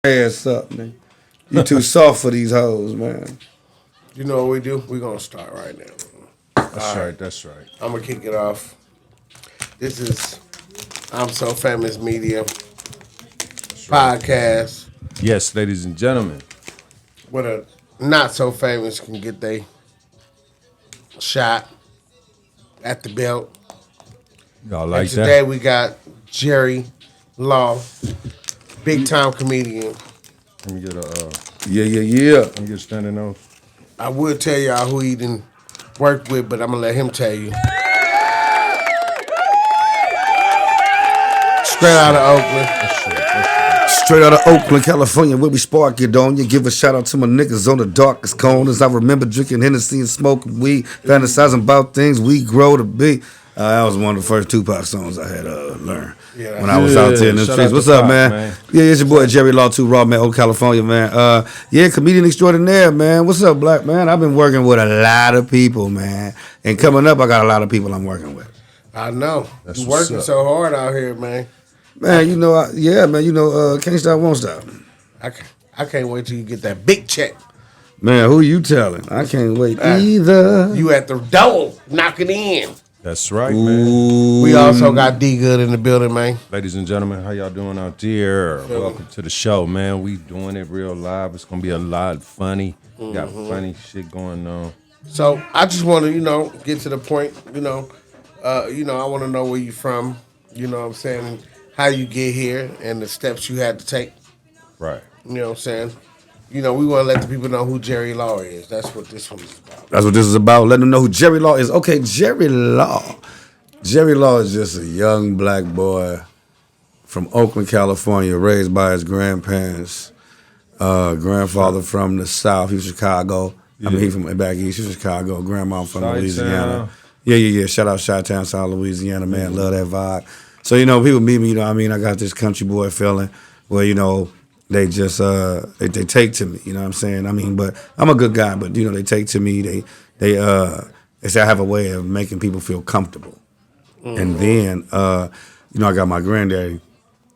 Ass up, man. You too soft for these hoes, man. You know what we do? We're going to start right now. That's right. I'm going to kick it off. This is I'm So Famous Media podcast Yes, ladies and gentlemen. where the not so famous can get they shot at the belt. Y'all And like today that? we got Jerry Law, big time comedian. Let me get a Yeah. standing off. I would tell y'all who he didn't work with, but I'm going to let him tell you. Straight out of Oakland. Straight out of Oakland, California, where we spark it on. You give a shout out to my niggas on the darkest corners. I remember drinking Hennessy and smoking weed, fantasizing about things we grow to be. That was one of the first Tupac songs I had learned when I was out there in the Shout streets. out to What's up, Pac, man? Yeah, it's your boy Jerry Law, 2 Raw, man, Old California, man. Yeah, comedian extraordinaire, man. What's up, Black man? I've been working with a lot of people, man. And coming up, I got a lot of people I'm working with. I know. That's You what's working up. so hard out here, man. Man, you know, can't stop, won't stop. I can't wait till you get that big check. Man, who you telling? I can't wait either. You at the door, knocking in. That's right, man. We also got D Good in the building, man. Ladies and gentlemen, how y'all doing out there? Welcome to the show, man. We doing it real live. It's gonna be a lot funny. Got funny shit going on. So I just want to, get to the point. I want to know where you from. You know what I'm saying? And how you get here and the steps you had to take. Right. You know what I'm saying? We want to let the people know who Jerry Law is. That's what this one is about. That's what this is about. Letting them know who Jerry Law is. Okay, Jerry Law. Jerry Law is just a young black boy from Oakland, California, raised by his grandparents. Grandfather from the South. He was Chicago. I mean, he from back east. He was Chicago. Grandma from Chi-town. Louisiana. Yeah. Shout out Chi-town, South Louisiana, man. Love that vibe. So, people meet me, I got this country boy feeling where, they just they take to me, you know what I'm saying? But I'm a good guy, but they take to me. They say I have a way of making people feel comfortable. And then I got my granddaddy,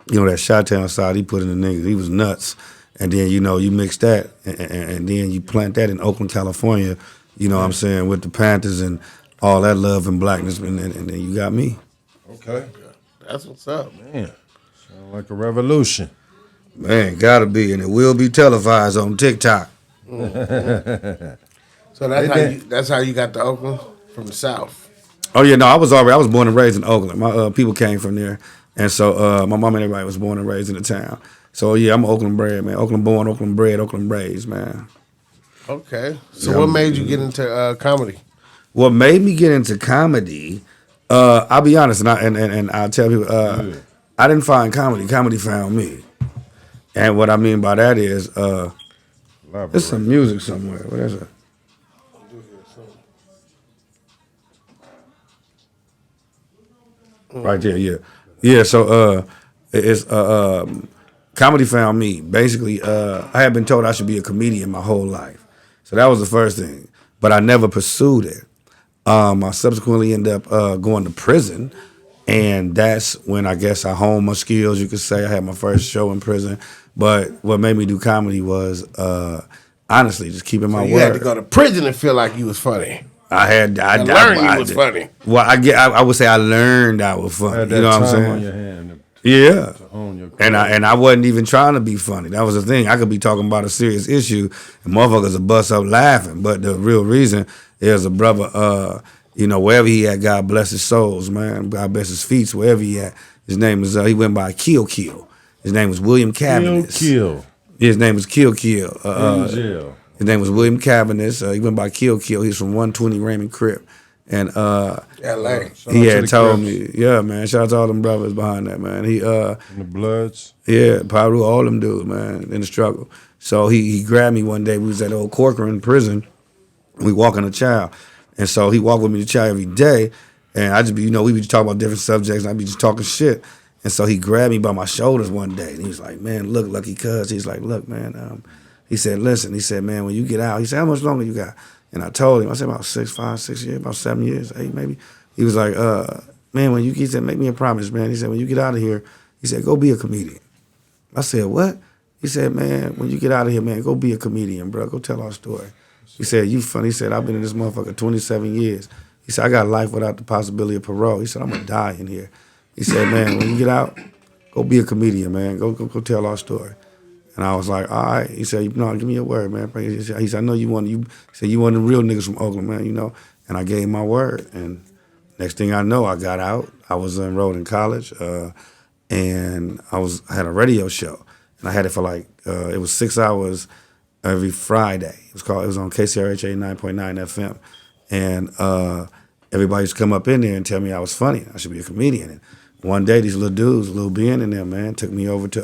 that Chi-town side he put in the niggas. He was nuts. And then you mix that and then you plant that in Oakland, California, what I'm saying, with the Panthers and all that love and blackness, and then you got me. Okay. That's what's up. Man. Sound like a revolution. Man, gotta be, and it will be televised on TikTok. So that's how you got to Oakland from the South. Oh yeah, no, I was born and raised in Oakland. My people came from there, and so my mom and everybody was born and raised in the town. So yeah, I'm Oakland bred, man. Oakland born, Oakland bred, Oakland raised, man. Okay. So what made you get into comedy? What made me get into comedy? I'll be honest, and I tell people, I didn't find comedy. Comedy found me. And what I mean by that is, there's some music somewhere. What is it? Right there, yeah. Yeah, so it's comedy found me. Basically, I had been told I should be a comedian my whole life. So that was the first thing. But I never pursued it. I subsequently ended up going to prison. And that's when I guess I honed my skills, you could say. I had my first show in prison. But what made me do comedy was, honestly, just keeping my word. You had to go to prison and feel like you was funny. I learned you was funny. Well, I would say I learned I was funny. Had that You know what I'm time saying? on your hand Yeah. to hone your And I wasn't even trying to be funny. That was the thing. I could be talking about a serious issue and motherfuckers would bust up laughing. But the real reason is a brother, wherever he at, God bless his souls, man. God bless his feet, wherever he at. His name is, he went by Kill. His name was William Cabanis. Kill. His name was Kill. In jail. His name was William Cabanis. He went by Kill. He's from 120 Raymond Crip. And L.A. he had told me, yeah, man, shout out to all them brothers behind that, man. He In the Bloods. Yeah, Pyru, all them dudes, man, in the struggle. So he grabbed me one day. We was at old Corcoran prison. We walking a child. And so he walked with me to child every day. And I just be, we be just talking about different subjects, and I be just talking shit. And so he grabbed me by my shoulders one day. And he was like, man, look, Lucky Cuz. He's like, look, man. He said, listen. He said, man, when you get out, he said, how much longer you got? And I told him, I said, about 6 years, about 7 years, 8 maybe. He was like, man, he said, make me a promise, man. He said, when you get out of here, he said, go be a comedian. I said, what? He said, man, when you get out of here, man, go be a comedian, bro. Go tell our story. He said, you funny. He said, I've been in this motherfucker 27 years. He said, I got life without the possibility of parole. He said, I'm going to die in here. He said, man, when you get out, go be a comedian, man. Go tell our story. And I was like, all right. He said, no, give me your word, man. He said, I know you want, he said, you one of the real niggas from Oakland, man, you know. And I gave him my word. And next thing I know, I got out. I was enrolled in college. And I had a radio show. And I had it for like, it was 6 hours every Friday. It was on KCRH 89.9 FM. And everybody used to come up in there and tell me I was funny. I should be a comedian. And one day, these little dudes, Lil Ben in there, man, took me over to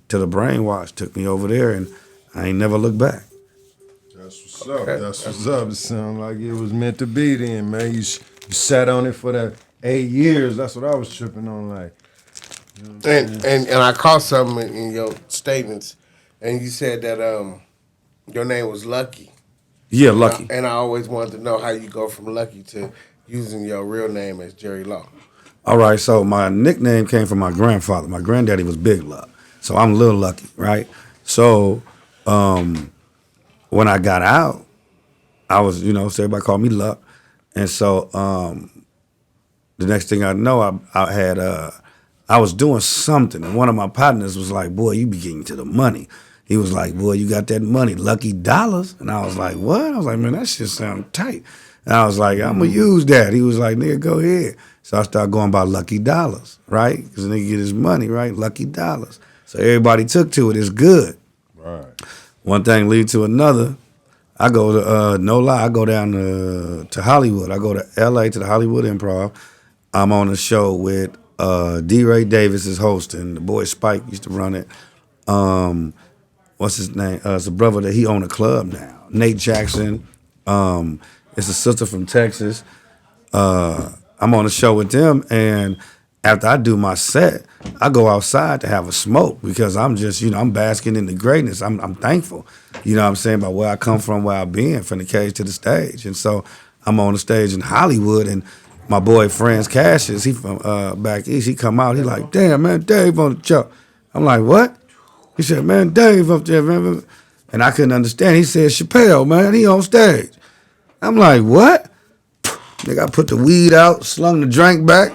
the Brainwash, took me over there, and I ain't never looked back. That's what's up. That's what's up. It sounded like it was meant to be then, man. You sat on it for that 8 years. That's what I was tripping on, like. You know and I caught something in your statements, and you said that your name was Lucky. Yeah, Lucky. And I always wanted to know how you go from Lucky to using your real name as Jerry Law. All right, so my nickname came from my grandfather. My granddaddy was Big Luck, so I'm Lil Lucky, right? So when I got out, I was, so everybody called me Luck. And so the next thing I know, I was doing something, and one of my partners was like, boy, you be getting to the money. He was like, boy, you got that money, Lucky Dollars. And I was like, what? I was like, man, that shit sound tight. And I was like, I'm going to use that. He was like, nigga, go ahead. So I started going by Lucky Dollars, right? Because the nigga get his money, right? Lucky Dollars. So everybody took to it. It's good. Right. One thing lead to another. I go to, no lie, I go down to Hollywood. I go to L.A. to the Hollywood Improv. I'm on a show with D. Ray Davis is hosting. The boy Spike used to run it. What's his name? It's a brother that he own a club now. Nate Jackson. It's a sister from Texas. I'm on a show with them, and after I do my set, I go outside to have a smoke because I'm just, I'm basking in the greatness. I'm thankful, what I'm saying, about where I come from, where I've been, from the cage to the stage. And so I'm on the stage in Hollywood, and my boy Franz Cassius, he from back east, he come out, he like, damn, man, Dave on the show. I'm like, what? He said, man, Dave up there, man. And I couldn't understand. He said, Chappelle, man, he on stage. I'm like, what? Nigga, I put the weed out, slung the drink back,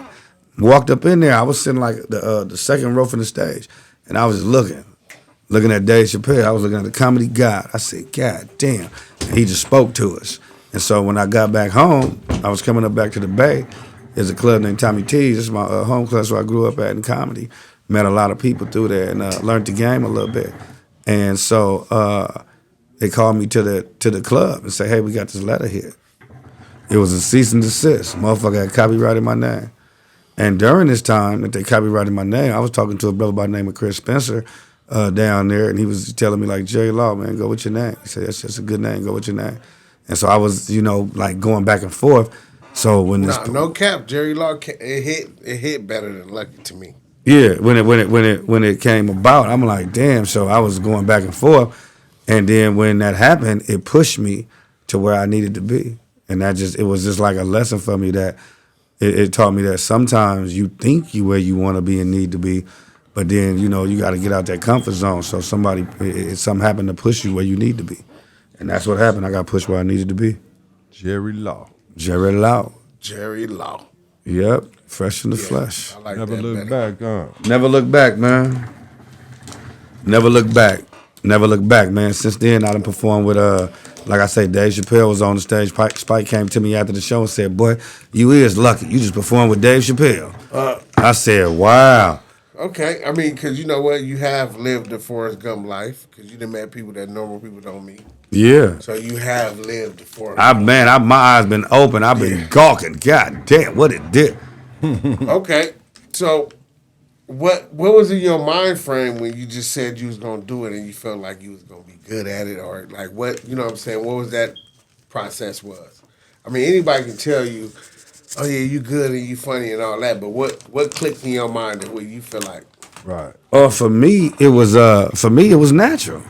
walked up in there. I was sitting like the second row from the stage, and I was just looking at Dave Chappelle. I was looking at the comedy god. I said, God damn. And he just spoke to us. And so when I got back home, I was coming up back to the Bay. There's a club named Tommy T's. This is my home club where I grew up at in comedy. Met a lot of people through there and learned the game a little bit. And so they called me to the club and said, hey, we got this letter here. It was a cease and desist. Motherfucker had copyrighted my name. And during this time that they copyrighted my name, I was talking to a brother by the name of Chris Spencer down there, and he was telling me, like, Jerry Law, man, go with your name. He said, that's just a good name, go with your name. And so I was, like going back and forth. So when this no cap, Jerry Law, it hit better than Lucky to me. Yeah, when it came about, I'm like, damn. So I was going back and forth, and then when that happened, it pushed me to where I needed to be, and it was just like a lesson for me that it taught me that sometimes you think you where you want to be and need to be, but then you got to get out that comfort zone. So something happened to push you where you need to be, and that's what happened. I got pushed where I needed to be. Jerry Law. Jerry Law. Jerry Law. Yep, fresh in the flesh. I like Never that look better. back, huh? Never look back, man. Never look back. Never look back, man. Since then, I done performed with, like I say, Dave Chappelle was on the stage. Spike came to me after the show and said, boy, you is lucky. You just performed with Dave Chappelle. I said, wow. Okay, I mean, because you know what? You have lived the Forrest Gump life because you done met people that normal people don't meet. Yeah. So you have lived the Forrest Gump. My eyes been open. I've been gawking. God damn, what it did. Okay, so what was in your mind frame when you just said you was gonna do it and you felt like you was gonna be good at it, or like what, you know what I'm saying? What was that process was? I mean, anybody can tell you, oh yeah, you good and you funny and all that, but what clicked in your mind that way you feel like? Right. For me, it was natural.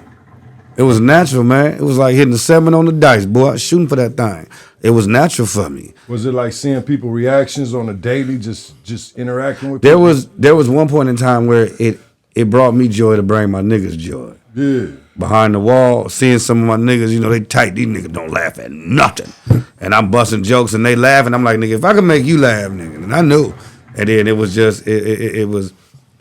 It was natural, man. It was like hitting the 7 on the dice, boy. Shooting for that thing. It was natural for me. Was it like seeing people reactions on a daily, just interacting with There people? was one point in time where it brought me joy to bring my niggas joy. Yeah. Behind the wall, seeing some of my niggas, they tight. These niggas don't laugh at nothing. And I'm busting jokes and they laugh, and I'm like, nigga, if I can make you laugh, nigga, and I knew. And then it was just, it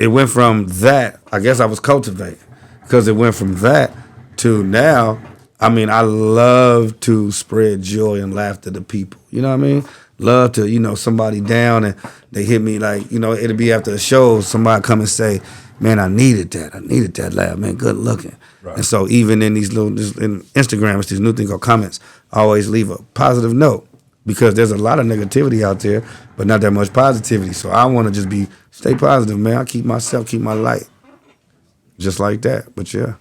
went from that, I guess I was cultivating, because it went from that to now, I mean, I love to spread joy and laughter to people. You know what I mean? Love to, somebody down and they hit me like, it'll be after a show, somebody come and say, man, I needed that laugh, man, good looking. Right. And so even in these in Instagram, it's this new thing called comments, I always leave a positive note because there's a lot of negativity out there, but not that much positivity. So I want to just stay positive, man. I keep my light. Just like that, but yeah.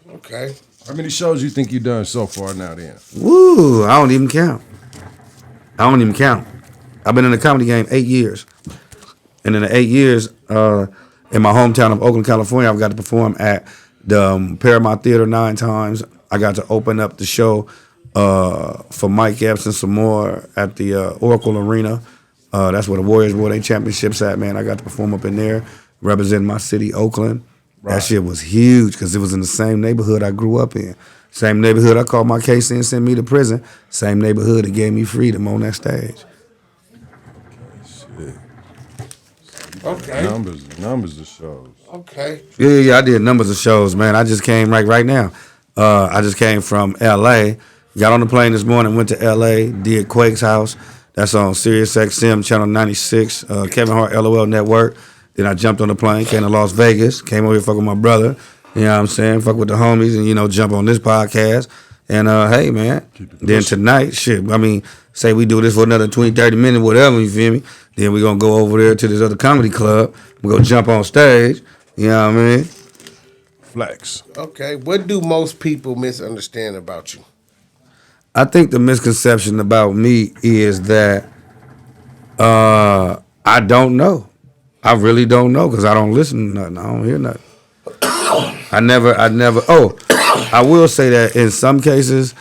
Okay. How many shows you think you done so far now then? Woo, I don't even count. I've been in the comedy game 8 years. And in the 8 years, in my hometown of Oakland, California, I've got to perform at the Paramount Theater 9 times. I got to open up the show for Mike Epps and some more at the Oracle Arena. That's where the Warriors won their championships at, man. I got to perform up in there, representing my city, Oakland. Right. That shit was huge because it was in the same neighborhood I grew up in. Same neighborhood I called my case in and sent me to prison. Same neighborhood that gave me freedom on that stage. Okay. Numbers of shows. Okay. Yeah, I did numbers of shows, man. I just came right now. I just came from L.A., got on the plane this morning, went to L.A., did Quake's House. That's on Sirius XM, Channel 96, Kevin Hart LOL Network. Then I jumped on the plane, came to Las Vegas, came over here fuck with my brother. You know what I'm saying? Fuck with the homies and, jump on this podcast. And, hey, man, then tonight, say we do this for another 20, 30 minutes, whatever, you feel me? Then we're going to go over there to this other comedy club. We're going to jump on stage. You know what I mean? Flex. Okay. What do most people misunderstand about you? I think the misconception about me is that I don't know. I really don't know because I don't listen to nothing. I don't hear nothing. I never. I will say that in some cases,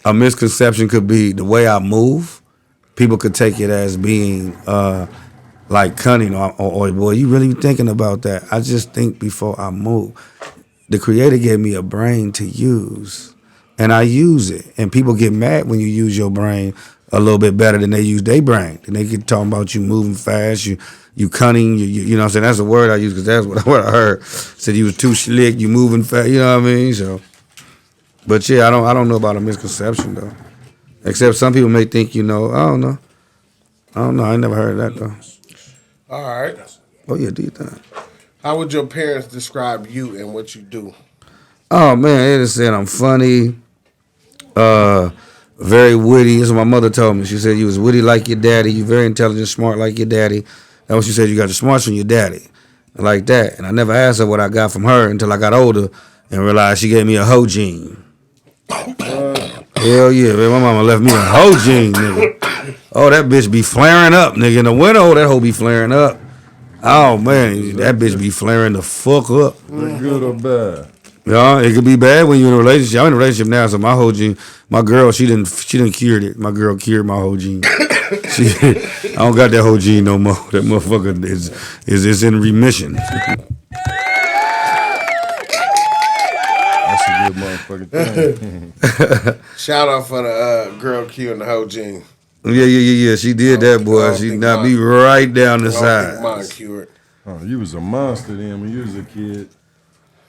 a misconception could be the way I move. People could take it as being like cunning or boy, you really thinking about that? I just think before I move. The Creator gave me a brain to use, and I use it. And people get mad when you use your brain a little bit better than they use their brain. And they get talking about you moving fast, you cunning, you know what I'm saying? That's a word I use because that's what I heard. Said you was too slick, you moving fast, you know what I mean? So, but yeah, I don't know about a misconception though. Except some people may think, I don't know. I ain't never heard of that though. All right. Oh yeah, do you think? How would your parents describe you and what you do? Oh man, they just said I'm funny, very witty. That's what my mother told me. She said you was witty like your daddy, you very intelligent, smart like your daddy. That's what she said, you got the smarts from your daddy. Like that. And I never asked her what I got from her until I got older and realized she gave me a hoe gene. Hell yeah, man. My mama left me a hoe gene, nigga. Oh, that bitch be flaring up, nigga. In the winter, that hoe be flaring up. Oh, man, that bitch be flaring the fuck up. Good or bad? Yeah, it could be bad when you're in a relationship. I'm in a relationship now, so my whole gene, my girl, she didn't cured it. My girl cured my whole gene. I don't got that whole gene no more. That motherfucker is in remission. That's a good motherfucking thing. Shout out for the girl Q and the whole gene. Yeah. She did that, boy. She knocked me right down the side. Mine cured. Oh, you was a monster then when you was a kid.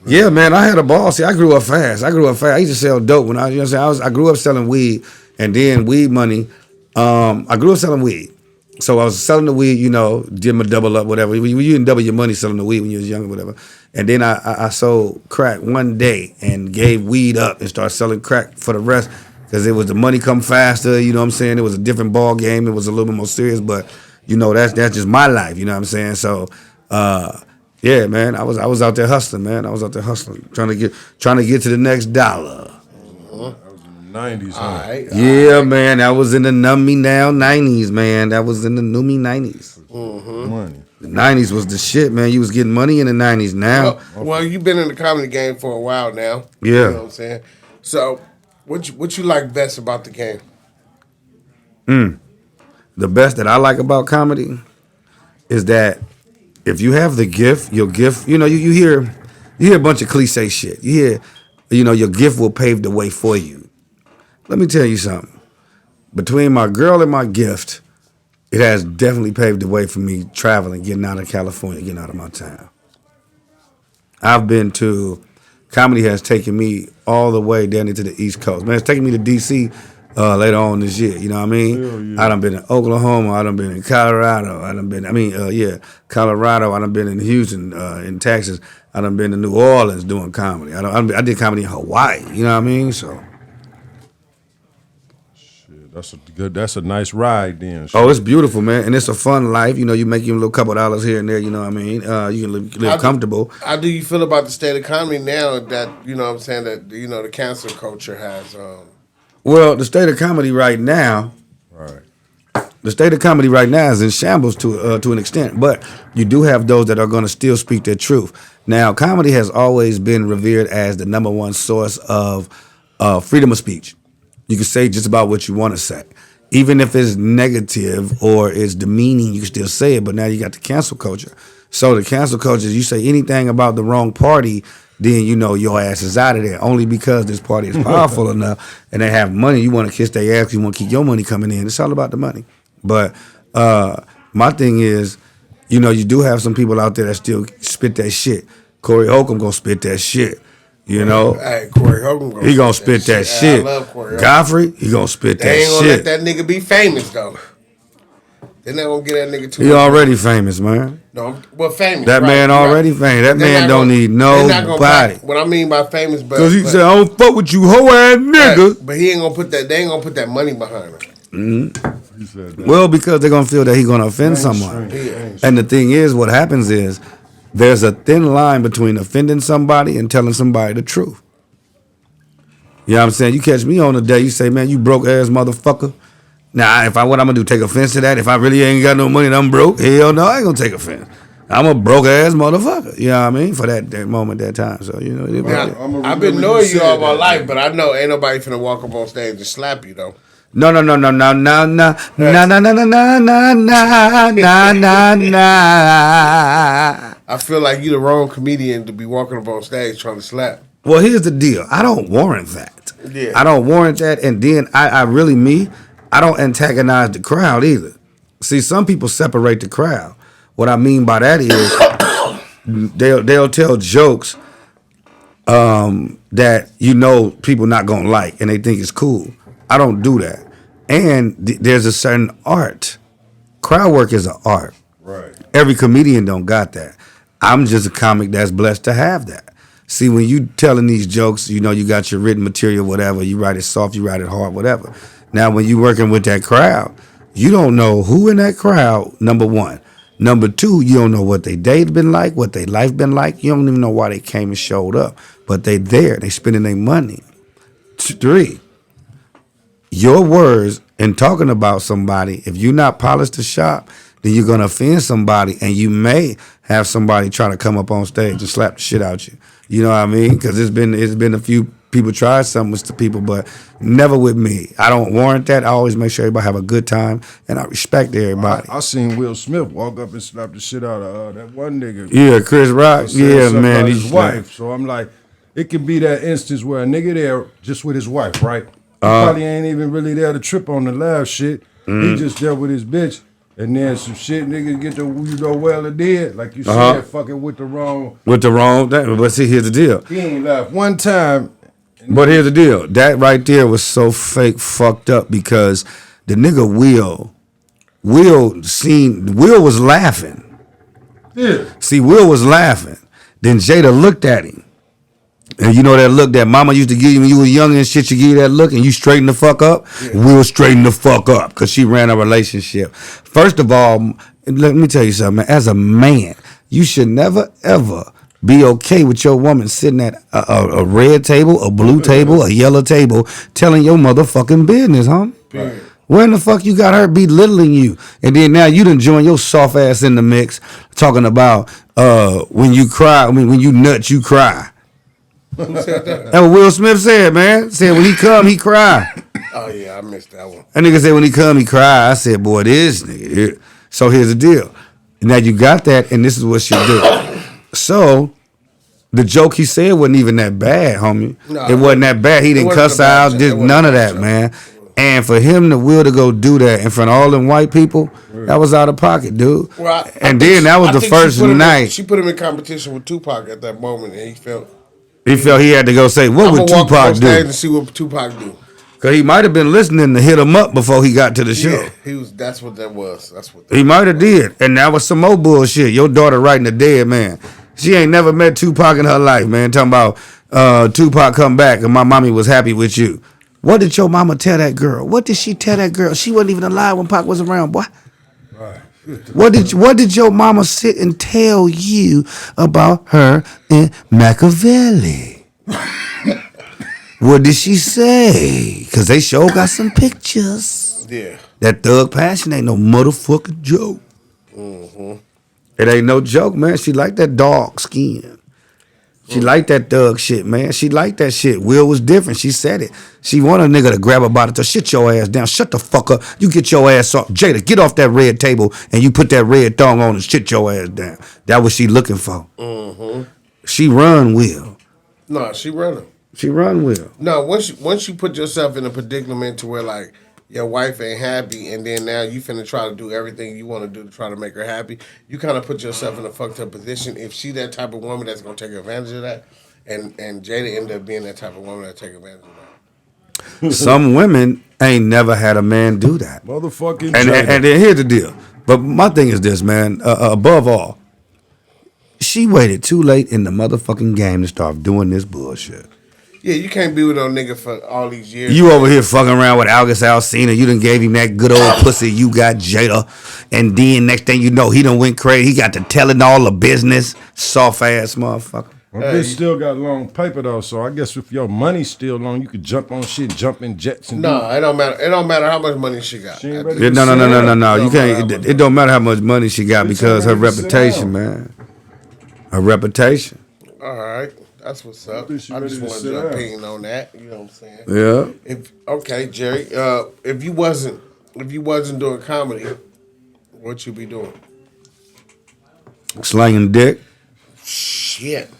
Yeah, man, I had a ball. See, I grew up fast. I used to sell dope when I grew up selling weed, and then weed money. I grew up selling weed. So I was selling the weed, did my double up, whatever. You didn't double your money selling the weed when you was young or whatever. And then I sold crack one day and gave weed up and started selling crack for the rest because it was the money come faster, you know what I'm saying? It was a different ball game. It was a little bit more serious, but, that's just my life, you know what I'm saying? So, yeah, man, I was out there hustling, man. I was out there hustling, trying to get to the next dollar. That was in the 90s, huh? All right. Yeah, man, that was in the numb me now 90s, man. That was in the new me 90s. Mm-hmm. Money. The 90s was the shit, man. You was getting money in the 90s now. Well, you've been in the comedy game for a while now. Yeah. You know what I'm saying? So, what you like best about the game? The best that I like about comedy is that if you have the gift, your gift, you hear a bunch of cliche shit. You hear, your gift will pave the way for you. Let me tell you something. Between my girl and my gift, it has definitely paved the way for me traveling, getting out of California, getting out of my town. Comedy has taken me all the way down into the East Coast. Man, it's taking me to D.C. Later on this year, you know what I mean? Yeah. I done been in Oklahoma, I done been in Colorado, Colorado, I done been in Houston, in Texas, I done been to New Orleans doing comedy. I did comedy in Hawaii, you know what I mean? So. That's a nice ride then. Oh, it's beautiful, man, and it's a fun life. You make your little couple $dollars here and there. You know what I mean? You can live comfortable. How do you feel about the state of comedy now? That that the cancel culture has. Well, the state of comedy right now. Right. The state of comedy right now is in shambles to an extent, but you do have those that are going to still speak their truth. Now, comedy has always been revered as the number one source of freedom of speech. You can say just about what you want to say. Even if it's negative or it's demeaning, you can still say it, but now you got the cancel culture. So the cancel culture, you say anything about the wrong party, then your ass is out of there. Only because this party is powerful enough and they have money, you want to kiss their ass, you want to keep your money coming in. It's all about the money. But my thing is, you do have some people out there that still spit that shit. Corey Holcomb gonna spit that shit. Hey, Corey Holcomb he gonna spit that shit. I love Corey Holcomb. Godfrey, he gonna spit that shit. They ain't gonna let that nigga be famous though. They're not gonna get that nigga too. He already famous, man. No, well, famous. That man already famous. That man don't need nobody. What I mean by famous, because he said, "I don't fuck with you, hoe ass nigga." But he ain't gonna put that. They ain't gonna put that money behind him. Mm-hmm. He said that. Well, because they're gonna feel that he's gonna offend someone. And the thing is, what happens is, there's a thin line between offending somebody and telling somebody the truth. You know what I'm saying? You catch me on a day, you say, man, you broke ass motherfucker. Now, what I'm gonna do, take offense to that? If I really ain't got no money and I'm broke, hell no, I ain't gonna take offense. I'm a broke ass motherfucker. You know what I mean? For that moment, that time. So, I've been knowing you all my life, but I know ain't nobody finna walk up on stage and slap you though. No. I feel like you the wrong comedian to be walking up on stage trying to slap. Well, here's the deal. I don't warrant that. Yeah. I don't warrant that. And then I don't antagonize the crowd either. See, some people separate the crowd. What I mean by that is they'll tell jokes that people not gonna like and they think it's cool. I don't do that. And there's a certain art. Crowd work is an art. Right. Every comedian don't got that. I'm just a comic that's blessed to have that. See, when you telling these jokes, you got your written material, whatever. You write it soft, you write it hard, whatever. Now, when you working with that crowd, you don't know who in that crowd, number one. Number two, you don't know what their day been like, what their life been like. You don't even know why they came and showed up. But they there. They spending their money. 3, your words in talking about somebody, if you're not polished to shop, then you're going to offend somebody, and you may have somebody try to come up on stage and slap the shit out you. You know what I mean? Because it's been a few people try something with people, but never with me. I don't warrant that. I always make sure everybody have a good time, and I respect everybody. I seen Will Smith walk up and slap the shit out of that one nigga. Yeah, Chris Rock. Yeah, man. His wife. So I'm like, it can be that instance where a nigga there just with his wife, right? He probably ain't even really there to trip on the laugh shit. He just there with his bitch. And then some shit niggas get to, well it did. Like you said, fucking with the wrong thing. But see, here's the deal. He ain't laughed one time. But here's the deal. That right there was so fake fucked up because the nigga Will was laughing. Yeah. See, Will was laughing. Then Jada looked at him. And you know that look that mama used to give you when you were young and shit, you give you that look and you straighten the fuck up? Yeah. Will straighten the fuck up because she ran a relationship. First of all, let me tell you something, man. As a man, you should never, ever be okay with your woman sitting at a red table, a blue table, a yellow table, telling your motherfucking business, homie. Right. When the fuck you got her belittling you? And then now you done join your soft ass in the mix talking about when you cry, when you nut, you cry. Who said that? That's what Will Smith said, man. Said when he come, he cry. Oh, yeah, I missed that one. That nigga said when he come, he cry. I said, boy, this nigga. So here's the deal. Now you got that, and this is what she do. So the joke he said wasn't even that bad, homie. No, it wasn't that bad. He didn't wasn't cuss a bad out, joke. did It wasn't none a of bad that, joke. man. And for him to will to go do that in front of all them white people, that was out of pocket, dude. Well, I and think then that was I the think she first put him in- night. she put him in competition with Tupac at that moment, and he felt. He felt he had to go say, what I'm would gonna walk Tupac on stage do? and see what Tupac do. Because he might have been listening to hit him up before he got to the show. Yeah, he was. That's what that was. That's what. That He might have did. And that was some more bullshit. Your daughter writing a dead man. She ain't never met Tupac in her life, man. Talking about Tupac come back and my mommy was happy with you. What did your mama tell that girl? What did she tell that girl? She wasn't even alive when Pac was around, boy. Right. What did your mama sit and tell you about her and Machiavelli? What did she say? Cause they sure got some pictures. Yeah. That Thug Passion ain't no motherfucking joke. Mm-hmm. It ain't no joke, man. She like that dog skin. She like that thug shit, man. She like that shit. Will was different. She said it. She want a nigga to grab her body to shut your ass down. Shut the fuck up. You get your ass off. Jada, get off that red table and you put that red thong on and shit your ass down. That what she looking for. Mm-hmm. She run Will. No, she running. She run Will. No, once you put yourself in a predicament to where like your wife ain't happy, and then now you finna try to do everything you want to do to try to make her happy, you kind of put yourself in a fucked up position. If she that type of woman that's gonna take advantage of that, and Jada ended up being that type of woman that take advantage of that. Some women ain't never had a man do that. Motherfucking And Jada. then here's the deal. But my thing is this, man. Above all, she waited too late in the motherfucking game to start doing this bullshit. Yeah, you can't be with no nigga for all these years. You over here fucking around with August Alsina. You done gave him that good old pussy. You got Jada. And then next thing you know, he done went crazy. He got to telling all the business. Soft ass motherfucker. My bitch still got long paper though, so I guess if your money's still long, you could jump on shit, jump in jets and No, it don't matter. It don't matter how much money she got. She ain't ready Yeah, to no. sit down. You Don't matter how can't. much It don't matter how much money she got because her ready to sit reputation, down. man. Her reputation. All right, that's what's up. think she I just ready to wanted sit your down. opinion on that. You know what I'm saying? Yeah. Okay, Jerry. If you wasn't doing comedy, what you be doing? Slanging dick. Shit,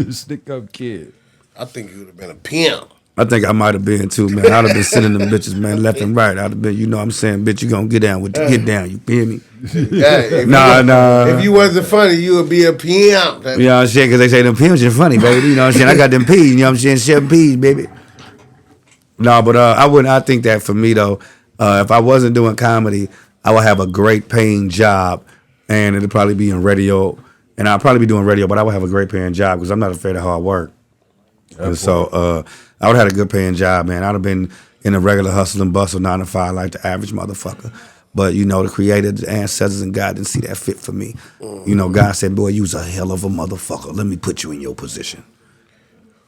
Stick up kid. I think you would have been a pimp. I think I might have been too, man. I'd have been sending them bitches, man, left and right. I'd have been, you know what I'm saying, bitch, you gonna get down with the get down, you feel me? Hey, if Nah. If you wasn't funny, you would be a pimp. That- You know what I'm saying? Because they say them pimps are funny, baby. You know what I'm saying? I got them peas, you know what I'm saying? 7 peas, baby. No, but I think that for me, though, if I wasn't doing comedy, I would have a great paying job, and it'd probably be in radio. And I'd probably be doing radio, but I would have a great paying job because I'm not afraid of hard work. And so I would have had a good paying job, man. I'd have been in a regular hustle and bustle 9 to 5 like the average motherfucker. But, you know, the creator, the ancestors, and God didn't see that fit for me. You know, God said, boy, you's a hell of a motherfucker. Let me put you in your position.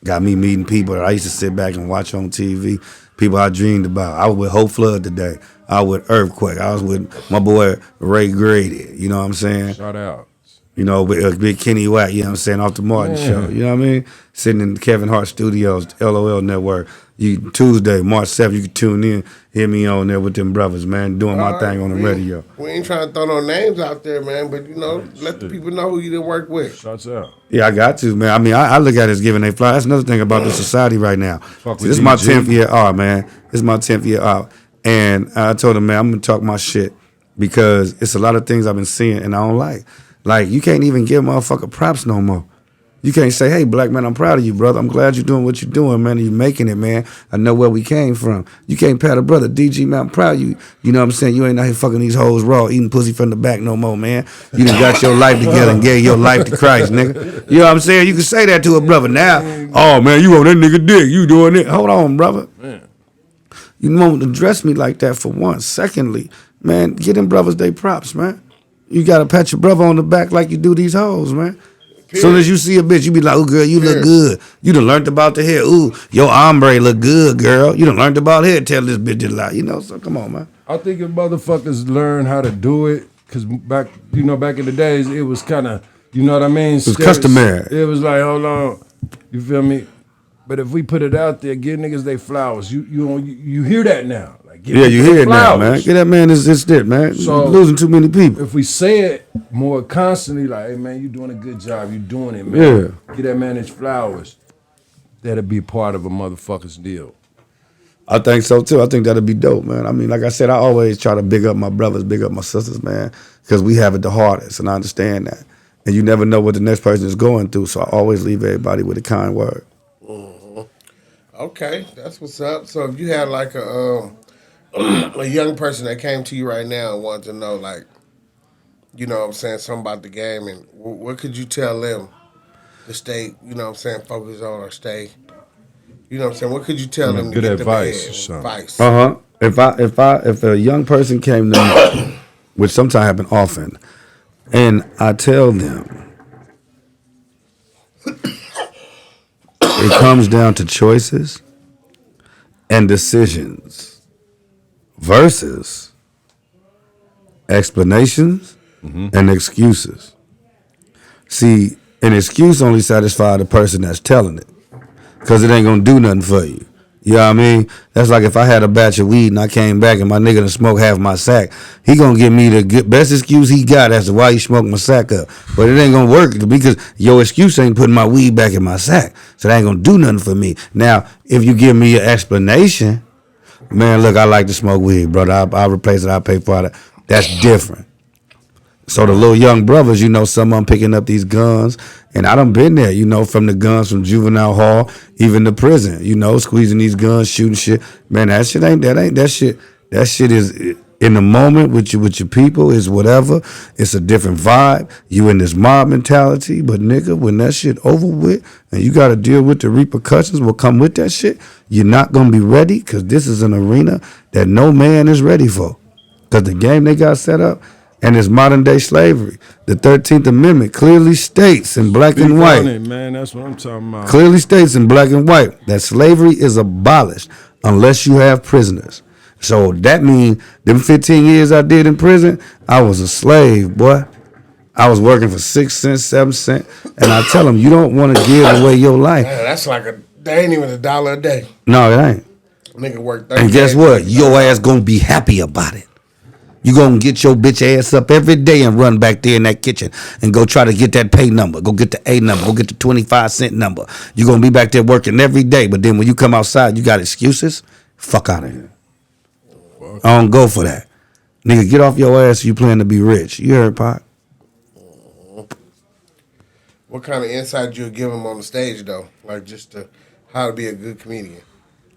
Got me meeting people that I used to sit back and watch on TV, people I dreamed about. I was with Hope Flood today. I was with Earthquake. I was with my boy Ray Grady. You know what I'm saying? Shout out. You know, with Big Kenny Watt, you know what I'm saying, off the Martin show. You know what I mean? Sitting in Kevin Hart Studios, LOL Network. Tuesday, March 7th, you can tune in, hear me on there with them brothers, man, doing my thing on the radio. We ain't trying to throw no names out there, man, but you know, let the people know who you done work with. Shouts out. Yeah, I got to, man. I mean, I look at it as giving a fly. That's another thing about the society right now. Fuck See, with this is my DG. 10th year out, man. This is my 10th year out. And I told him, man, I'm going to talk my shit because it's a lot of things I've been seeing and I don't like. Like, you can't even give motherfucker props no more. You can't say, hey, black man, I'm proud of you, brother. I'm glad you're doing what you're doing, man. You're making it, man. I know where we came from. You can't pat a brother. DG, man, I'm proud of you. You know what I'm saying? You ain't out here fucking these hoes raw, eating pussy from the back no more, man. You done got your life together and gave your life to Christ, nigga. You know what I'm saying? You can say that to a brother now. Oh, man, you on that nigga dick. You doing it. Hold on, brother. You don't address me like that for one. Secondly, man, get them brothers they props, man. You got to pat your brother on the back like you do these hoes, man. Soon as you see a bitch, you be like, oh, girl, you look good. You done learned about the hair. Ooh, your ombre look good, girl. You done learned about hair. Tell this bitch to lie. You know, so come on, man. I think if motherfuckers learn how to do it, because back in the days, it was kind of, you know what I mean? It was customary. It was like, hold on, you feel me? But if we put it out there, give niggas they flowers. You hear that now. Like, give Yeah, you niggas hear it now, flowers. man. Get that man his shit, man. So- You're losing too many people. If we say it more constantly like, hey man, you doing a good job, you doing it, man. Yeah. Get that man his flowers. That'll be part of a motherfucker's deal. I think so too. I think that'd be dope, man. I mean, like I said, I always try to big up my brothers, big up my sisters, man, because we have it the hardest, and I understand that. And you never know what the next person is going through, so I always leave everybody with a kind word. Okay, that's what's up. So if you had like a young person that came to you right now and wanted to know, like, you know what I'm saying, something about the game, and what could you tell them to stay, you know what I'm saying, focus on or stay, you know what I'm saying, what could you tell them to Good get advice them or something. advice? If a young person came to me, which sometimes happen often, and I tell them, it comes down to choices and decisions versus explanations and excuses. See, an excuse only satisfies the person that's telling it, because it ain't gonna do nothing for you. You know what I mean? That's like if I had a batch of weed and I came back and my nigga done smoked half my sack. He gonna give me the best excuse he got as to why he smoked my sack up. But it ain't gonna work because your excuse ain't putting my weed back in my sack. So that ain't gonna do nothing for me. Now, if you give me an explanation, man, look, I like to smoke weed, brother. I'll replace it. I'll pay for it. That's different. So the little young brothers, you know, some of them picking up these guns, and I done been there, you know, from the guns from juvenile hall, even to prison, you know, squeezing these guns, shooting shit. Man, that shit is in the moment with your people is whatever. It's a different vibe. You in this mob mentality, but nigga, when that shit over with and you got to deal with the repercussions will come with that shit, you're not gonna be ready, because this is an arena that no man is ready for, because the game they got set up. And it's modern day slavery. The 13th Amendment clearly states in black and white. On it, man. That's what I'm talking about. Clearly states in black and white that slavery is abolished unless you have prisoners. So that means them 15 years I did in prison, I was a slave, boy. I was working for 6 cents, 7 cents, and I tell them, you don't want to give away your life. Man, that's like that ain't even $1 a day. No, it ain't. Nigga work 30 And guess days, what? $30. Your ass gonna be happy about it. You gonna get your bitch ass up every day and run back there in that kitchen and go try to get that pay number, go get the A number, go get the 25-cent number. You gonna be back there working every day, but then when you come outside, you got excuses? Fuck out of here. I don't go for that. Nigga, get off your ass if you plan to be rich. You heard, Pop? What kind of insight you give them on the stage, though? Like just how to be a good comedian?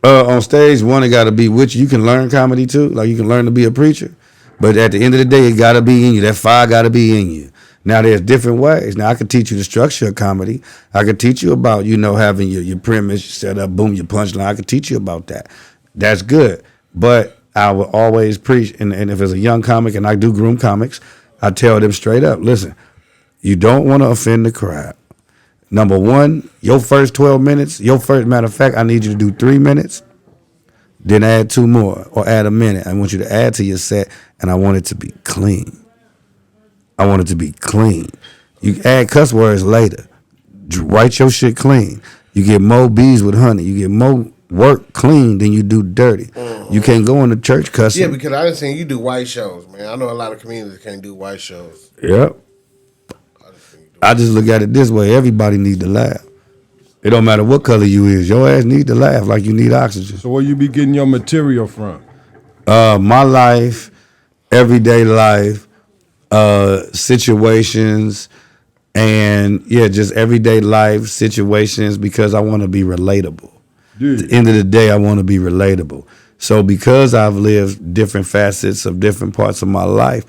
On stage, one, it gotta be with you. You can learn comedy too. Like you can learn to be a preacher. But at the end of the day, it got to be in you. That fire got to be in you. Now, there's different ways. Now, I could teach you the structure of comedy. I could teach you about, you know, having your premise set up, boom, your punchline. I could teach you about that. That's good. But I will always preach, and if it's a young comic, and I do groom comics, I tell them straight up, listen, you don't want to offend the crowd. Number one, your first 12 minutes, matter of fact, I need you to do 3 minutes. Then add 2 more or add a minute. I want you to add to your set, and I want it to be clean. I want it to be clean. You add cuss words later. Write your shit clean. You get more bees with honey. You get more work clean than you do dirty. Mm-hmm. You can't go into church cussing. Yeah, because I done seen you do white shows, man. I know a lot of comedians that can't do white shows. Yep. I just look at it this way. Everybody needs to laugh. It don't matter what color you is. Your ass need to laugh like you need oxygen. So where you be getting your material from? My life, everyday life, situations, and just everyday life situations, because I want to be relatable. At the end of the day, I want to be relatable. So because I've lived different facets of different parts of my life,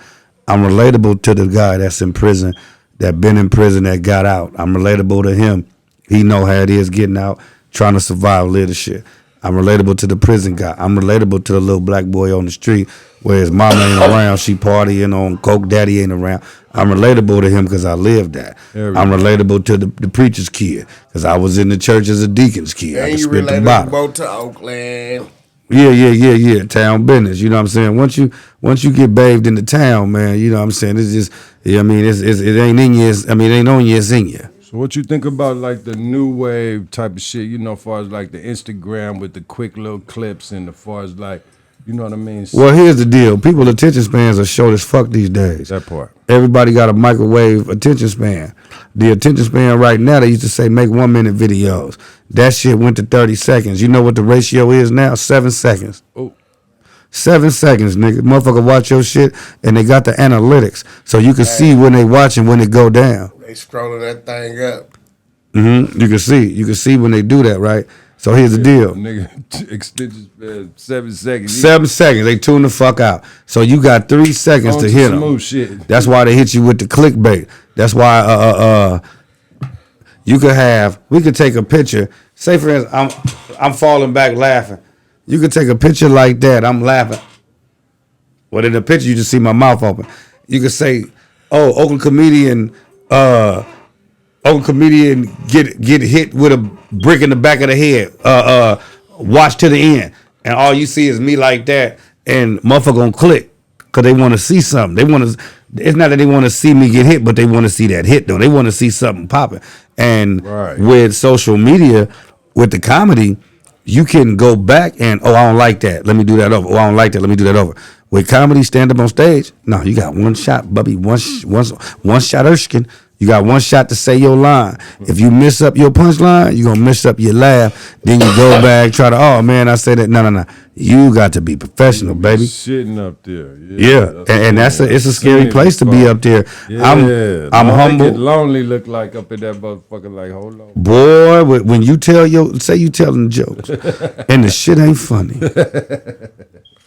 I'm relatable to the guy that's in prison, that been in prison, that got out. I'm relatable to him. He know how it is getting out, trying to survive, live the shit. I'm relatable to the prison guy. I'm relatable to the little black boy on the street where his mama ain't around, she partying on coke, daddy ain't around. I'm relatable to him because I lived that. I'm relatable to the preacher's kid because I was in the church as a deacon's kid. And I could you spit the relatable bottle. to Oakland. Yeah. Town business. You know what I'm saying? Once you get bathed in the town, man, you know what I'm saying? It's just, it ain't in you. It ain't on you, it's in you. So what you think about like the new wave type of shit, you know, as far as like the Instagram with the quick little clips and as far as like You know what I mean? Well, here's the deal. People's attention spans are short as fuck these days. That part. Everybody got a microwave attention span. The attention span right now, they used to say make 1 minute videos. That shit went to 30 seconds. You know what the ratio is now? 7 seconds. Oh. 7 seconds, nigga. Motherfucker watch your shit and they got the analytics. So you can see when they watching when it go down. They scrolling that thing up. You can see. You can see when they do that, right? So here's the deal. Nigga, extension span 7 seconds. 7 seconds, they tune the fuck out. So you got 3 seconds On to to hit some them. more shit. That's why they hit you with the clickbait. That's why you could have. We could take a picture. Say for instance, I'm falling back laughing. You could take a picture like that. I'm laughing. Well, in the picture you just see my mouth open. You could say, "Oh, Oakland comedian get hit with a brick in the back of the head. Watch to the end, and all you see is me like that, and motherfucker gonna click because they want to see something. They want to. It's not that they want to see me get hit, but they want to see that hit though. They want to see something popping. And Right. with social media, with the comedy, you can go back and I don't like that. Let me do that over. I don't like that. Let me do that over. With comedy, stand up on stage. No, you got one shot, Bubby. One shot, Erskine. You got one shot to say your line. If you miss up your punchline, you're gonna miss up your laugh. Then you go back, try to, oh man, I said that. No. You got to be professional, baby. Shitting up there. Yeah. And it's a scary place to be up there. Yeah. I'm humble. Get lonely look like up in that motherfucker. Like, hold on. Boy, when you tell say you telling jokes and the shit ain't funny.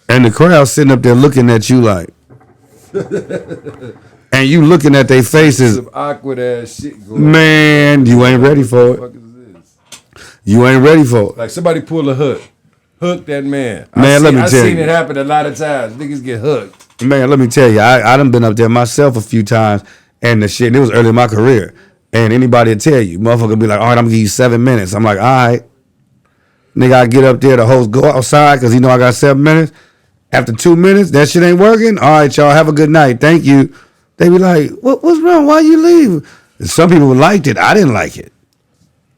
And the crowd sitting up there looking at you like, and you looking at their faces, Some awkward ass shit going on. man, you ain't ready for What the it. fuck is this? You ain't ready for it. Like somebody pull a hook. Hook that man. Man, let me I tell seen you. it happen a lot of times. Niggas get hooked. Man, let me tell you, I done been up there myself a few times, and the shit, it was early in my career. And anybody will tell you, motherfucker be like, all right, I'm gonna give you 7 minutes. I'm like, all right. Nigga, I get up there, the host go outside because he know I got 7 minutes. After 2 minutes, that shit ain't working. All right, y'all, have a good night. Thank you. They be like, what's wrong? Why you leave? And some people liked it. I didn't like it.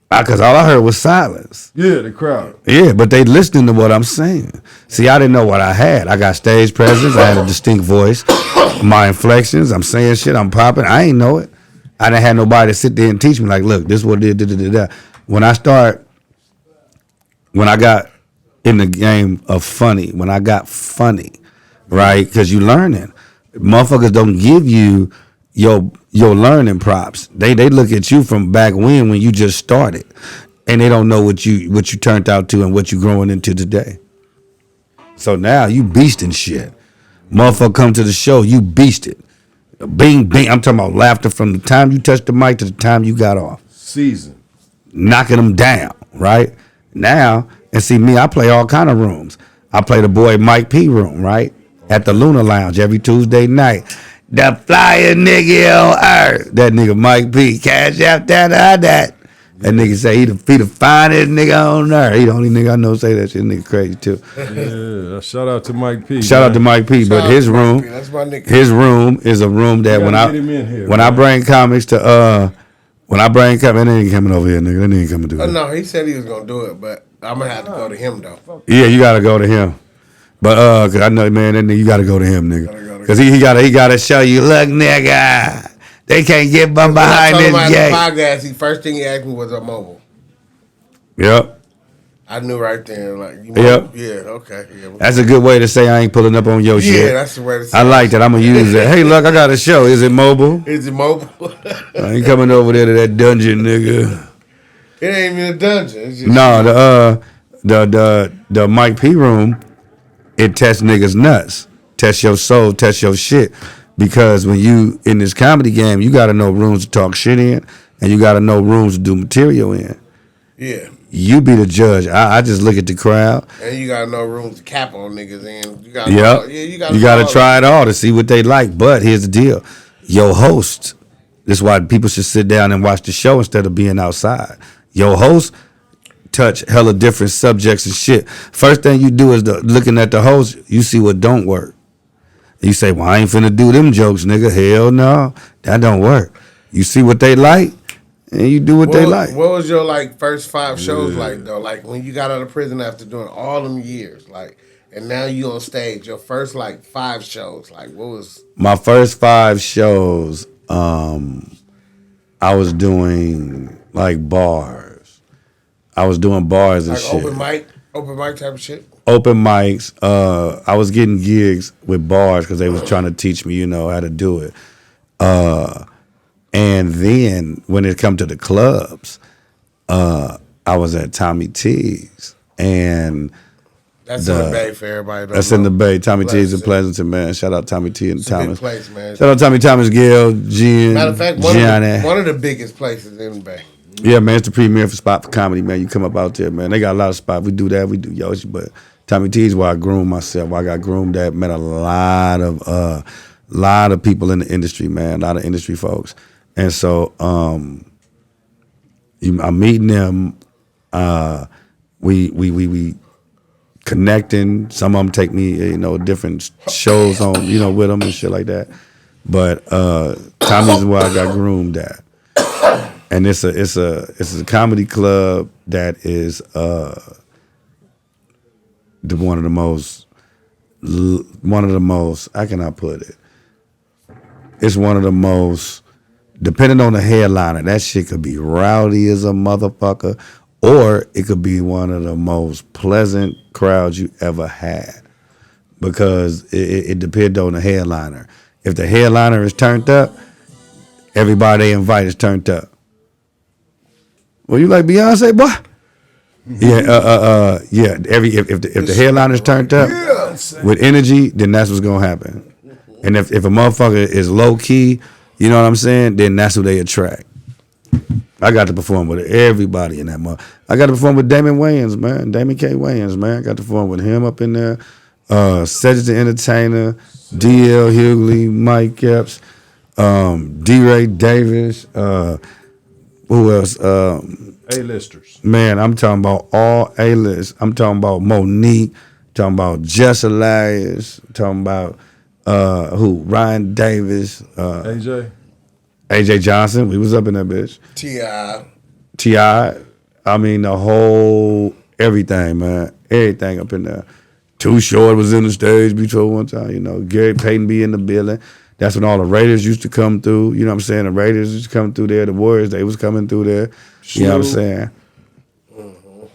Because all I heard was silence. Yeah, the crowd. Yeah, but they listening to what I'm saying. See, I didn't know what I had. I got stage presence. I had a distinct voice. My inflections, I'm saying shit, I'm popping. I ain't know it. I didn't have nobody to sit there and teach me like, look, this is what it is. When I got in the game of funny, when I got funny, right? Because you learning. Motherfuckers don't give you your learning props. They look at you from back when you just started, and they don't know what you turned out to and what you growing into today. So now you beasting shit. Motherfucker come to the show, you beasted. Bing, bing. I'm talking about laughter from the time you touched the mic to the time you got off. Season. Knocking them down, right? Now, and see me, I play all kind of rooms. I play the boy Mike P room, right? At the Luna Lounge every Tuesday night. The flyer nigga on earth. That nigga Mike P. Cash out that. That nigga say he the finest nigga on earth. He the only nigga I know say that shit. Nigga crazy too. Yeah, shout out to Mike P. Shout out to Mike P. But Shout his out to Mike room, P. That's my nigga. his room is a room that You when gotta get him in here, I man. bring comics to when I bring comics, that ain't coming over here, nigga. That ain't coming to it. No, he said he was gonna do it, but I'm gonna have to go to him though. Yeah, you gotta go to him. But cause I know, man, that nigga, you gotta go to him, nigga. Gotta go to Cause he gotta show you, look, nigga, they can't get from When I behind told him this I gate. had the podcast, first thing he asked me was a mobile. Yep. I knew right there, like, you Yep. mobile? Yeah, okay. Yeah, That's a good way to say I ain't pulling up on your yeah, shit. that's the way to say I like that. I'm gonna use that. Hey, look, I got a show. Is it mobile? it. Is it mobile? I ain't coming over there to that dungeon, nigga. It ain't even a dungeon. It's just No, the Mike P room, it tests niggas nuts, test your soul, test your shit. Because when you in this comedy game, you gotta know rooms to talk shit in, and you gotta know rooms to do material in. yeah. You be the judge. I just look at the crowd. And you gotta know rooms to cap on niggas in. You gotta Yep. know, yeah, you gotta know all try it all to see what they like. But here's the deal. Your host, this is why people should sit down and watch the show instead of being outside. Your host touch hella different subjects and shit. First thing you do is looking at the host, you see what don't work. You say, well, I ain't finna do them jokes, nigga. Hell no. That don't work. You see what they like, and you do what they like. What was your like first 5 shows like though? Like when you got out of prison after doing all them years, like, and now you on stage. Your first like 5 shows, like what was My first 5 shows, I was doing like bars. I was doing bars and like shit. open mic type of shit? Open mics. I was getting gigs with bars because they was trying to teach me, how to do it. And then when it come to the clubs, I was at Tommy T's, and That's in the Bay for everybody. that's in the Bay. Tommy T's in Pleasanton. Pleasanton, man. Shout out Tommy T and It's a big Thomas. place, man. Shout out Tommy Thomas, Gail, Jen, Matter of fact, Gianni. one of the biggest places in the Bay. Yeah, man, it's the premier spot for comedy, man. You come up out there, man. They got a lot of spots. We do that. We do Yoshi, but Tommy T's where I groomed myself. Where I got groomed at. Met a lot of people in the industry, man. A lot of industry folks, and so I'm meeting them. We connecting. Some of them take me, different shows on, with them and shit like that. But Tommy's where I got groomed at. And it's a comedy club that is one of the most, how can I put it? It's one of the most, depending on the headliner, that shit could be rowdy as a motherfucker, or it could be one of the most pleasant crowds you ever had, because it depends on the headliner. If the headliner is turned up, everybody they invite is turned up. Well, you like Beyonce, boy? Yeah, yeah. If the headliner's turned up with energy, then that's what's gonna happen. And if a motherfucker is low key, you know what I'm saying, then that's who they attract. I got to perform with everybody in that mother. I got to perform with Damon Wayans, man. Damon K. Wayans, man. I got to perform with him up in there. Cedric the Entertainer, D.L. Hughley, Mike Epps, D-Ray Davis, who else? A-listers. Man, I'm talking about all A-list. I'm talking about Monique, talking about Jess Elias, talking about who? Ryan Davis, AJ. AJ Johnson. We was up in that bitch. T.I. I mean, the whole everything, man. Everything up in there. Too Short was in the stage before one time, Gary Payton be in the building. That's when all the Raiders used to come through. You know what I'm saying? The Raiders used to come through there. The Warriors, they was coming through there. You know what I'm saying?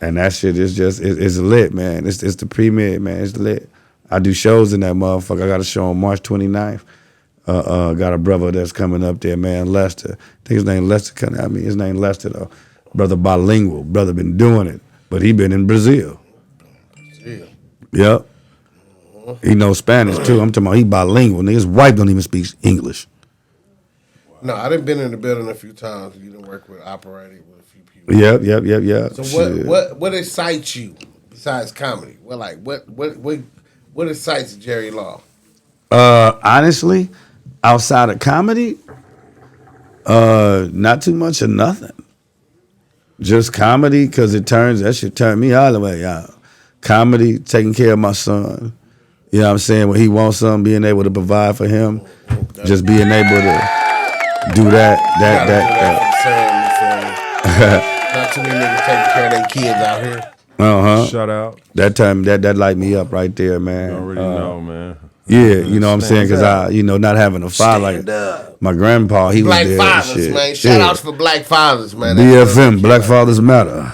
And that shit is just, it's lit, man. It's the premiere, man. It's lit. I do shows in that motherfucker. I got a show on March 29th. Got a brother that's coming up there, man, Lester. I think his name Lester. His name Lester, though. Brother bilingual. Brother been doing it. But he been in Brazil. Yep. He knows Spanish, too. I'm talking about he bilingual. His wife don't even speak English. No, I done been in the building a few times. You done work with operating with a few people. Yep. So what excites you besides comedy? What excites Jerry Law? Honestly, outside of comedy, not too much of nothing. Just comedy, because that shit turned me all the way out. Comedy, taking care of my son. You know what I'm saying? When he wants something, being able to provide for him, just being able to do that. Not too many niggas taking care of their kids out here. Shout out. That time, that light me up right there, man. You already know, man. Yeah, you know what I'm saying? Because not having a father like my grandpa, he Black was there. fathers, and shit. man. Shout outs for black fathers, man. BFM, Black Fathers Matter.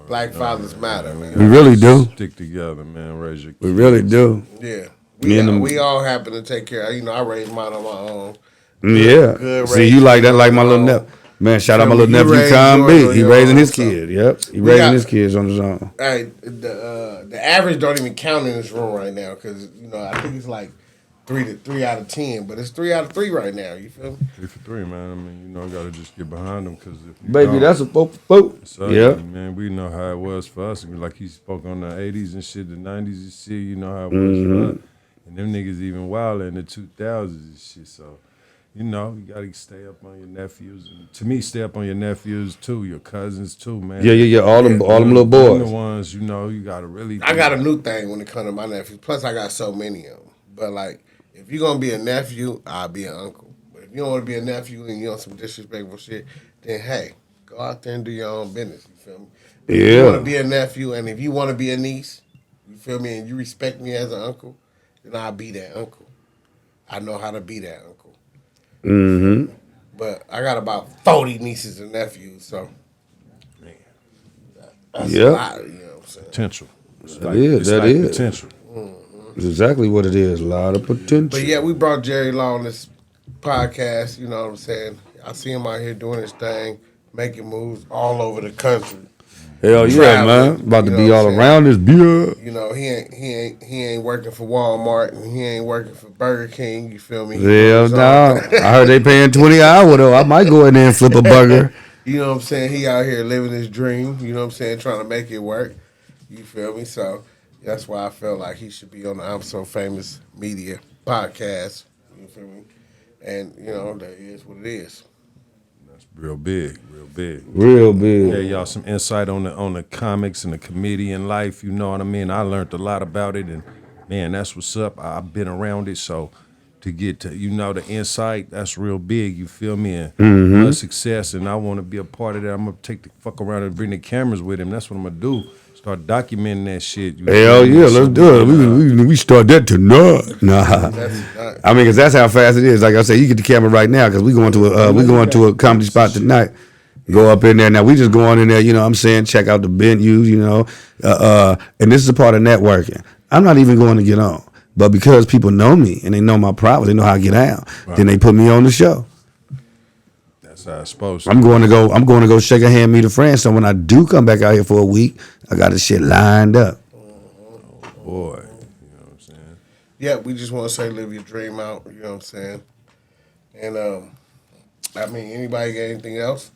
Black fathers matter, man. We really do. Stick together, man. Raise your kids. We really do. Yeah. Me We all happen to take care of, I raised mine on my own. Yeah. Good See, you like that, like my little nephew. nephew. Man, shout out my You little nephew, raised Tom yours B. on He your raising own, his so- kid. Yep. He We raising got- his kids on his own. Hey, the average don't even count in this room right now because, I think it's like 3 out of 10, but it's 3 out of 3 right now. You feel me? 3 for 3, man. I mean, got to just get behind them because if you Baby, don't, that's a boat. So, Yeah. man, we know how it was for us. Like he spoke on the 80s and shit, the 90s and shit, you know how it was for us. And them niggas even wilder in the 2000s and shit. So, you got to stay up on your nephews. And to me, stay up on your nephews too, your cousins too, man. Yeah. All them little Them the boys. ones, you got to really. I got a new thing when it comes to my nephews. Plus, I got so many of them. But, if you're going to be a nephew, I'll be an uncle. But if you don't want to be a nephew and you on some disrespectful shit, then, hey, go out there and do your own business. You feel me? If you want to be a nephew and if you want to be a niece, you feel me, and you respect me as an uncle, then I'll be that uncle. I know how to be that uncle. Mm-hmm. But I got about 40 nieces and nephews, so that's a Yep. lot, you know what I'm saying? Potential. That is. That is. potential. It's exactly what it is. A lot of potential. But yeah, we brought Jerry Law on this podcast, you know what I'm saying? I see him out here doing his thing, making moves all over the country. Hell yeah, Traveling, man. About to you be know all what I'm around this beer. You know, he ain't working for Walmart and he ain't working for Burger King, you feel me? He Hell doing his no. own thing. I heard they paying 20 an hour though. I might go in there and flip a burger. You know what I'm saying? He out here living his dream, you know what I'm saying, trying to make it work. You feel me? So that's why I felt like he should be on the I'm So Famous Media podcast. You feel me? And, you know, that is what it is. That's real big, real big. Real big. Yeah, y'all some insight on the comics and the comedian life. You know what I mean? I learned a lot about it, and man, that's what's up. I've been around it, so to get to the insight, that's real big. You feel me? And my success, and I want to be a part of that. I'm gonna take the fuck around and bring the cameras with him. That's what I'm gonna do. Start documenting that shit. You Hell feel me? yeah, So let's do it. We start that tonight. Nah, That's I mean, cause that's how fast it is. Like I said, you get the camera right now, cause we going to a comedy spot tonight. Go up in there. Now we just go on in there. You know what I'm saying? Check out the venues. You know, and this is a part of networking. I'm not even going to get on, but because people know me and they know my prowess, they know how I get out. Right. Then they put me on the show. That's how it's supposed to. I'm going to go shake a hand, meet a friend. So when I do come back out here for a week, I got the shit lined up. Boy, you know what I'm saying? yeah, we just want to say live your dream out, you know what I'm saying? And I mean, anybody got anything else?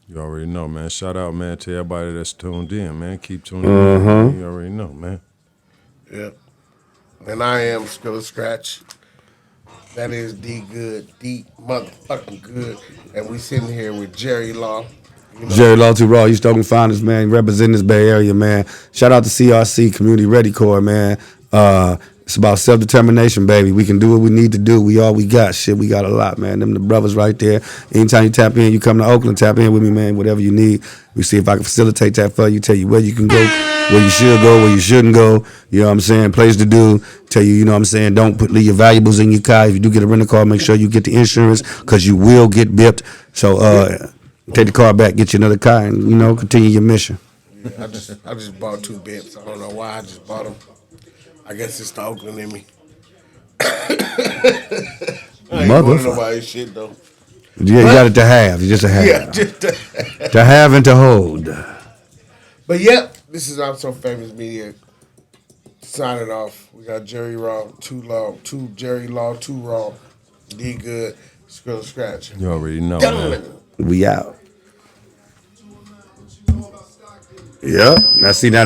You already know, man. Shout out, man, to everybody that's tuned in, man. Keep tuning in. Man. You already know, man. Yeah. And I am Skrilla Scratch. That is D Good, D motherfucking good. And we sitting here with Jerry Law. You know, Jerry Law Too Raw, East Oakland Founders, man, representing this Bay Area, man. Shout out to CRC, Community Ready Corps, man. It's about self-determination, baby. We can do what we need to do. We all we got. Shit, we got a lot, man. Them the brothers right there. Anytime you tap in, you come to Oakland, tap in with me, man. Whatever you need. We see if I can facilitate that for you, tell you where you can go, where you should go, where you shouldn't go. You know what I'm saying? Place to do. Tell you, you know what I'm saying? Don't leave your valuables in your car. If you do get a rental car, make sure you get the insurance because you will get bipped. So take the car back, get you another car, and, you know, continue your mission. I just bought 2 bips. I don't know why I just bought them. I guess it's the Oakland in me. I ain't going to Motherfucker. nobody's shit, though. Yeah, you got it to have. You just a have. Yeah, just To have and to hold. But yep, this is I'm So Famous Media. Signing off. We got Jerry Law, Too Jerry Law, Too Raw, D Good, Skrilla Scratch. You already know, man. Done. We out. Yep. Now see, now that